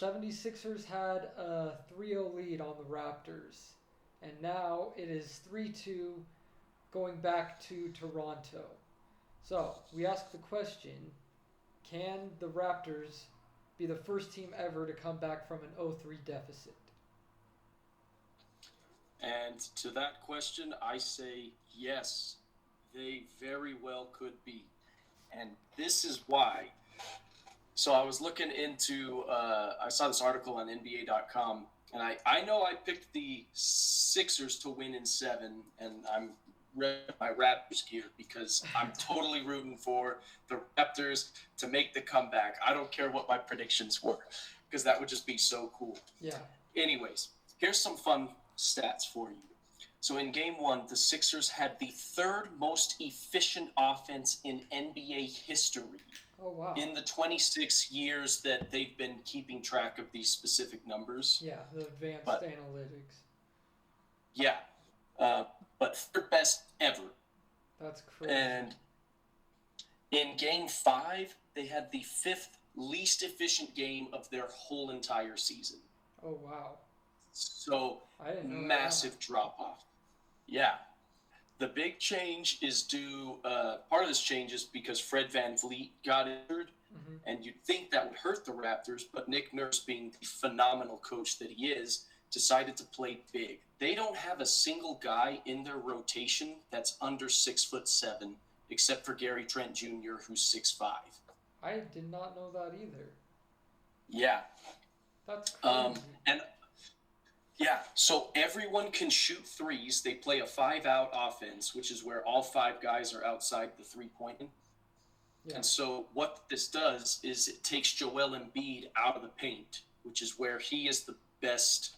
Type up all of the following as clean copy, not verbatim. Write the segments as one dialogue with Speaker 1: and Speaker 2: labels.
Speaker 1: 76ers had a 3-0 lead on the Raptors, and now it is 3-2 going back to Toronto. So, we ask the question, can the Raptors be the first team ever to come back from an 0-3 deficit?
Speaker 2: And to that question, I say yes, they very well could be. And this is why. So I was looking into, I saw this article on NBA.com, and I know I picked the Sixers to win in 7, and I'm wearing my Raptors gear because I'm totally rooting for the Raptors to make the comeback. I don't care what my predictions were, because that would just be so cool.
Speaker 1: Yeah.
Speaker 2: Anyways, here's some fun stats for you. So in game 1, the Sixers had the 3rd most efficient offense in NBA history.
Speaker 1: Oh, wow.
Speaker 2: In the 26 years that they've been keeping track of these specific numbers.
Speaker 1: Yeah, the advanced analytics.
Speaker 2: Yeah, but 3rd best ever.
Speaker 1: That's crazy.
Speaker 2: And in game 5, they had the 5th least efficient game of their whole entire season.
Speaker 1: Oh, wow.
Speaker 2: So, massive drop-off. Yeah. The big change is due, part of this change is because Fred VanVleet got injured, and you'd think that would hurt the Raptors, but Nick Nurse, being the phenomenal coach that he is, decided to play big. They don't have a single guy in their rotation that's under 6'7", except for Gary Trent Jr., who's 6'5".
Speaker 1: I did not know that either.
Speaker 2: Yeah.
Speaker 1: That's crazy.
Speaker 2: Yeah, so everyone can shoot threes. They play a 5-out offense, which is where all 5 guys are outside the three-point. Yeah. And so what this does is it takes Joel Embiid out of the paint, which is where he is the best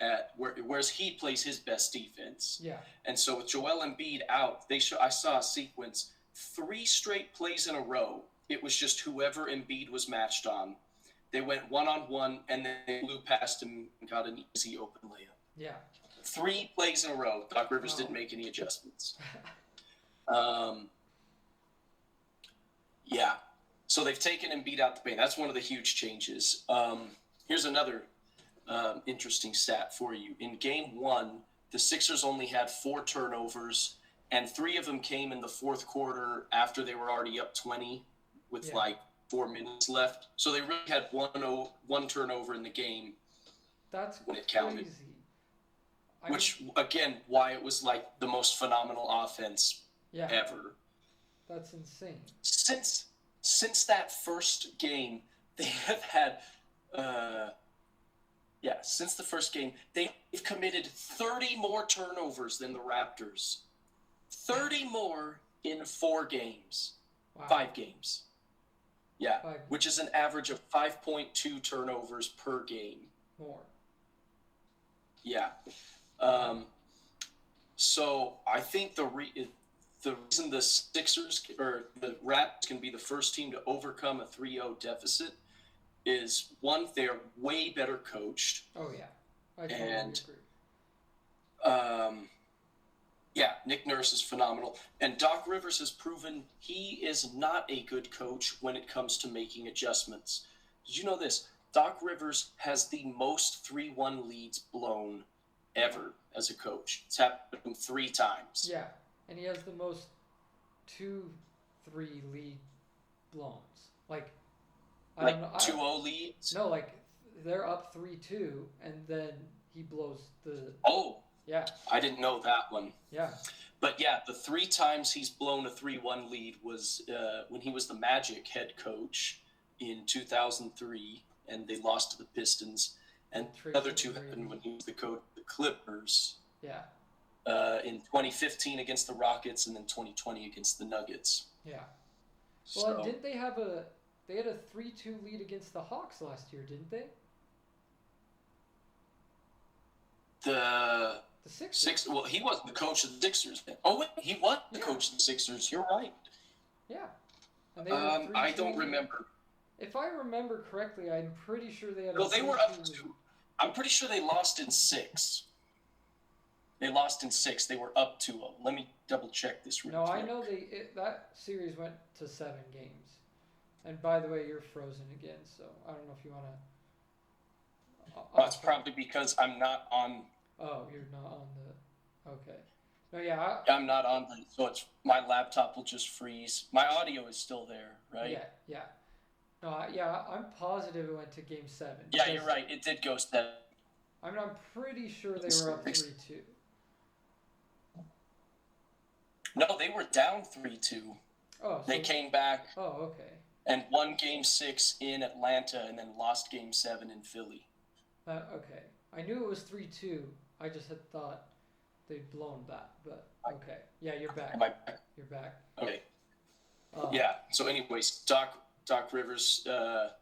Speaker 2: at, whereas he plays his best defense.
Speaker 1: Yeah.
Speaker 2: And so with Joel Embiid out, I saw a sequence, 3 straight plays in a row. It was just whoever Embiid was matched on. They went one-on-one, and then they blew past him and got an easy open layup.
Speaker 1: Yeah.
Speaker 2: 3 plays in a row. Doc Rivers didn't make any adjustments. Yeah. So they've taken Embiid out the paint. That's one of the huge changes. Here's another interesting stat for you. In game 1, the Sixers only had 4 turnovers, and 3 of them came in the 4th quarter after they were already up 20 with 4 minutes left. So they really had one turnover in the game.
Speaker 1: That's
Speaker 2: when it counted.
Speaker 1: Crazy.
Speaker 2: Which, again, why it was like the most phenomenal offense ever.
Speaker 1: That's insane.
Speaker 2: Since that first game, they have had, since the first game, they've committed 30 more turnovers than the Raptors. 30 more in 4 games. Wow. 5 games. Yeah, which is an average of 5.2 turnovers per game.
Speaker 1: More.
Speaker 2: Yeah. So I think the reason the Sixers or the Raptors can be the first team to overcome a 3-0 deficit is, one, they're way better coached.
Speaker 1: Oh, yeah. I totally agree.
Speaker 2: Nick Nurse is phenomenal. And Doc Rivers has proven he is not a good coach when it comes to making adjustments. Did you know this? Doc Rivers has the most 3-1 leads blown ever as a coach. It's happened 3 times.
Speaker 1: Yeah, and he has the most 2-3 lead blowns. Like
Speaker 2: 2-0 leads?
Speaker 1: No, like they're up 3-2, and then he blows the...
Speaker 2: Oh!
Speaker 1: Yeah.
Speaker 2: I didn't know that one.
Speaker 1: Yeah.
Speaker 2: But yeah, the 3 times he's blown a 3-1 lead was when he was the Magic head coach in 2003, and they lost to the Pistons. And the other 2 happened when he was the coach of the Clippers.
Speaker 1: Yeah.
Speaker 2: In 2015 against the Rockets, and then 2020 against the Nuggets.
Speaker 1: Yeah. Well, didn't they have they had a 3-2 lead against the Hawks last year, didn't they?
Speaker 2: The
Speaker 1: Sixers.
Speaker 2: Well, he wasn't the coach of the Sixers then. Oh, wait, he was the coach of the Sixers. You're right.
Speaker 1: Yeah. And
Speaker 2: they I don't remember.
Speaker 1: If I remember correctly, I'm pretty sure they had.
Speaker 2: No, they were up to. I'm pretty sure they lost in 6. They lost in 6. They were up 2-0. Let me double check this real quick.
Speaker 1: No, I know that series went to 7 games. And by the way, you're frozen again, so I don't know if you want to
Speaker 2: That's
Speaker 1: off.
Speaker 2: probably because I'm not on.
Speaker 1: Oh, you're not on the. Okay. No, yeah,
Speaker 2: I'm not on the. So it's my laptop will just freeze. My audio is still there, right?
Speaker 1: yeah, yeah. No, yeah, I'm positive it went to Game Seven
Speaker 2: Yeah, you're
Speaker 1: because
Speaker 2: right. It did go 7.
Speaker 1: I mean I'm pretty sure they were up 3-2.
Speaker 2: No, they were down 3-2.
Speaker 1: Oh,
Speaker 2: They
Speaker 1: so
Speaker 2: came back
Speaker 1: okay.
Speaker 2: and won Game 6 in Atlanta, and then lost Game 7 in Philly.
Speaker 1: Okay. I knew it was 3-2. I just had thought they'd blown that, but okay. Yeah, you're back.
Speaker 2: Am I back?
Speaker 1: You're back.
Speaker 2: Okay.
Speaker 1: Um,
Speaker 2: Yeah. So, anyways, Doc Rivers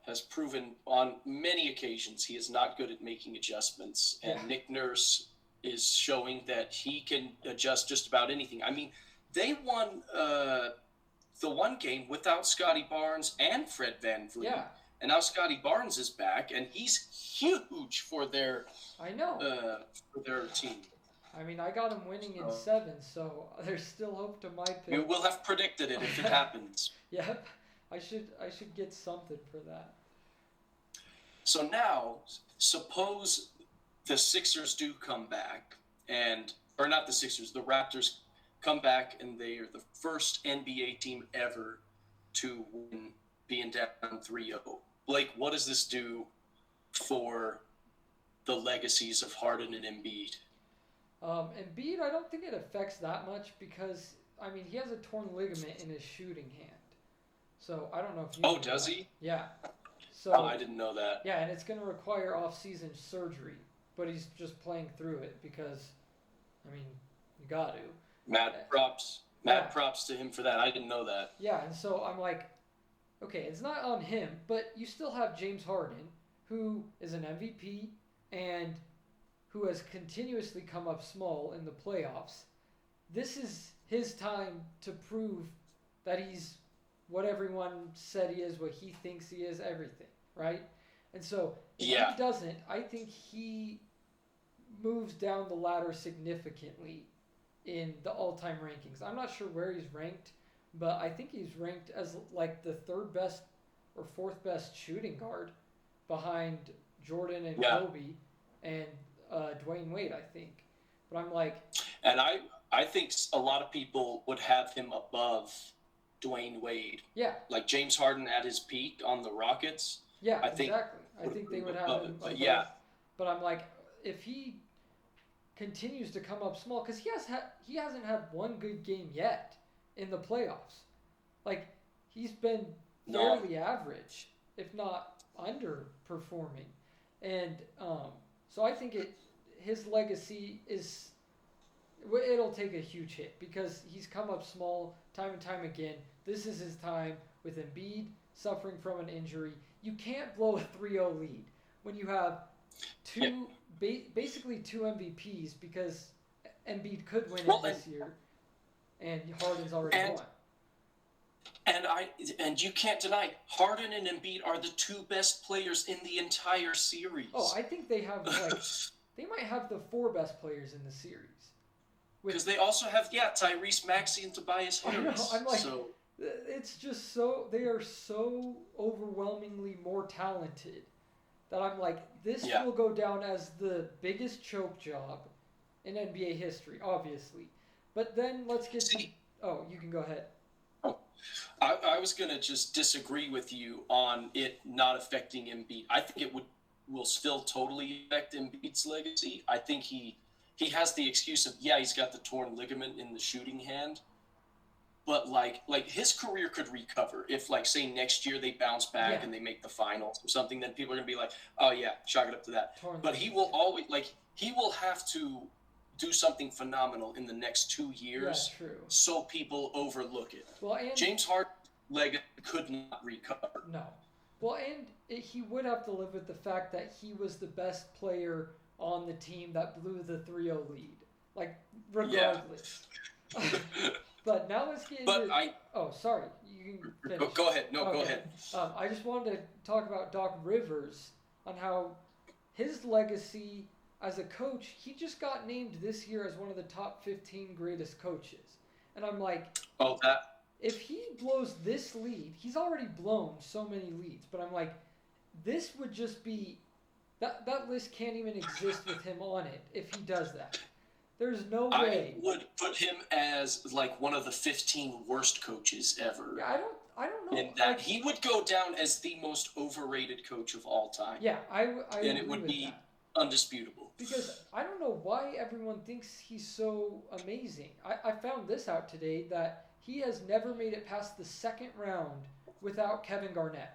Speaker 2: has proven on many occasions he is not good at making adjustments, and
Speaker 1: Yeah.
Speaker 2: Nick Nurse is showing that he can adjust just about anything. I mean, they won the one game without Scotty Barnes and Fred VanVleet.
Speaker 1: Yeah.
Speaker 2: And now Scotty Barnes is back, and he's huge for their
Speaker 1: I know.
Speaker 2: team.
Speaker 1: I mean, I got him winning in 7, so there's still hope to my pick.
Speaker 2: We will have predicted it if it happens.
Speaker 1: Yep. I should get something for that.
Speaker 2: So now, suppose the Sixers do come back, or not the Sixers, the Raptors come back, and they are the first NBA team ever to win, being down 3-0. Blake, what does this do for the legacies of Harden and Embiid?
Speaker 1: Embiid, I don't think it affects that much because, I mean, he has a torn ligament in his shooting hand. So I don't know if you.
Speaker 2: Oh, does he?
Speaker 1: Yeah. So.
Speaker 2: Oh, I didn't know that.
Speaker 1: Yeah, and it's going to require off-season surgery, but he's just playing through it because, I mean, you got to.
Speaker 2: Mad props to him for that. I didn't know that.
Speaker 1: Yeah, and so I'm like, okay, it's not on him, but you still have James Harden, who is an MVP and who has continuously come up small in the playoffs. This is his time to prove that he's what everyone said he is, what he thinks he is, everything, right? And so if he doesn't, I think he moves down the ladder significantly in the all-time rankings. I'm not sure where he's ranked, but I think he's ranked as like the 3rd best or 4th best shooting guard behind Jordan and Kobe and Dwayne Wade, I think. But I'm like...
Speaker 2: And I think a lot of people would have him above Dwayne Wade.
Speaker 1: Yeah.
Speaker 2: Like James Harden at his peak on the Rockets.
Speaker 1: Yeah, exactly. I think they would have him above.
Speaker 2: Yeah.
Speaker 1: But I'm like, if he continues to come up small, because he hasn't had one good game yet in the playoffs. Like, he's been fairly average, if not underperforming. And so I think his legacy is, it'll take a huge hit because he's come up small time and time again. This is his time with Embiid suffering from an injury. You can't blow a 3-0 lead when you have basically 2 MVPs because Embiid could win it this year, and Harden's already won.
Speaker 2: And you can't deny Harden and Embiid are the 2 best players in the entire series.
Speaker 1: Oh, I think they have they might have the 4 best players in the series.
Speaker 2: Because they also have Tyrese Maxey and Tobias Harris.
Speaker 1: I know, I'm like, it's just so they are so overwhelmingly more talented that I'm like, this will go down as the biggest choke job in NBA history, obviously. But then let's get to... Oh, you can go ahead.
Speaker 2: I was going to just disagree with you on it not affecting Embiid. I think it will still totally affect Embiid's legacy. I think he has the excuse of, he's got the torn ligament in the shooting hand. But, like his career could recover if, like, say, next year they bounce back and they make the finals or something. Then people are going to be like, oh, yeah, chalk it up to that. But he will always, he will have to do something phenomenal in the next 2 years so people overlook it.
Speaker 1: Well, and
Speaker 2: James Harden's leg could not recover.
Speaker 1: No. Well, and he would have to live with the fact that he was the best player on the team that blew the 3-0 lead. Like, regardless. But now let's get into... Oh, sorry. You can finish.
Speaker 2: Go ahead. No, go ahead.
Speaker 1: I just wanted to talk about Doc Rivers on how his legacy as a coach, he just got named this year as one of the top 15 greatest coaches. And I'm like...
Speaker 2: Oh, that...
Speaker 1: If he blows this lead, he's already blown so many leads, but I'm like, this would just be That list can't even exist with him on it if he does that. There's no
Speaker 2: I
Speaker 1: way.
Speaker 2: would put him as like one of the 15 worst coaches ever.
Speaker 1: Yeah, I don't know.
Speaker 2: In that
Speaker 1: Like,
Speaker 2: he would go down as the most overrated coach of all time.
Speaker 1: yeah, I
Speaker 2: And
Speaker 1: agree
Speaker 2: it would
Speaker 1: with
Speaker 2: be
Speaker 1: that.
Speaker 2: undisputable.
Speaker 1: Because I don't know why everyone thinks he's so amazing. I found this out today that he has never made it past the second round without Kevin Garnett.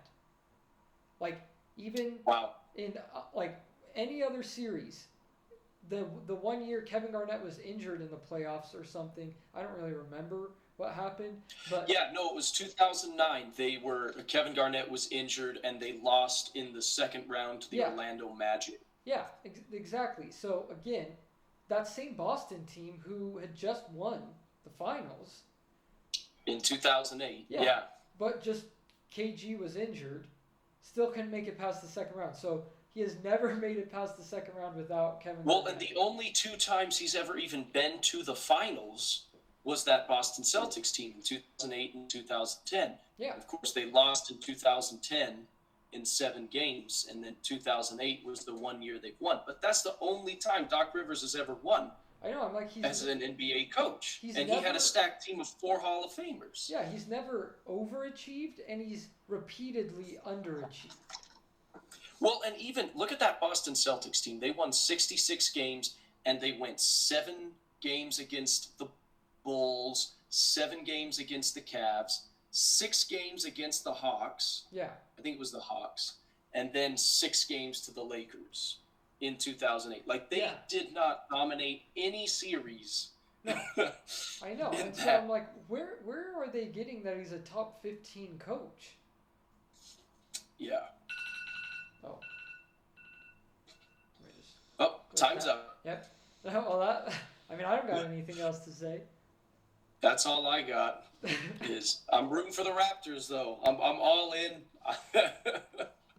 Speaker 1: Like, even
Speaker 2: Wow.
Speaker 1: in like any other series, the 1 year Kevin Garnett was injured in the playoffs or something. I don't really remember what happened, but
Speaker 2: Yeah, no, it was 2009. Kevin Garnett was injured and they lost in the second round to the
Speaker 1: Yeah.
Speaker 2: Orlando Magic.
Speaker 1: yeah, exactly. So again, that same Boston team who had just won the finals,
Speaker 2: In 2008.
Speaker 1: Yeah.
Speaker 2: Yeah.
Speaker 1: but just KG was injured, still couldn't make it past the second round. So he has never made it past the second round without Kevin
Speaker 2: Well,
Speaker 1: Garnett.
Speaker 2: and the only 2 times he's ever even been to the finals was that Boston Celtics team in 2008 and 2010.
Speaker 1: Yeah.
Speaker 2: Of course, they lost in 2010 in 7 games, and then 2008 was the 1 year they've won. But that's the only time Doc Rivers has ever won
Speaker 1: I know. I'm like he's
Speaker 2: as an NBA coach.
Speaker 1: he's
Speaker 2: And he had
Speaker 1: never-
Speaker 2: a stacked team of 4 Hall of Famers.
Speaker 1: yeah, he's never overachieved and he's repeatedly underachieved.
Speaker 2: Well, and even look at that Boston Celtics team. They won 66 games, and they went 7 games against the Bulls, 7 games against the Cavs, 6 games against the Hawks.
Speaker 1: Yeah.
Speaker 2: I think it was the Hawks, and then 6 games to the Lakers in 2008. Like, they
Speaker 1: Yeah.
Speaker 2: did not dominate any series.
Speaker 1: No. I know.
Speaker 2: In
Speaker 1: And so
Speaker 2: that-
Speaker 1: I'm like, where are they getting that he's a top 15 coach?
Speaker 2: Yeah.
Speaker 1: Oh. Let me just
Speaker 2: Oh, time's
Speaker 1: that.
Speaker 2: up.
Speaker 1: Yep. Well, that. I mean, I don't got anything else to say.
Speaker 2: That's all I got. I'm rooting for the Raptors, though. I'm all in.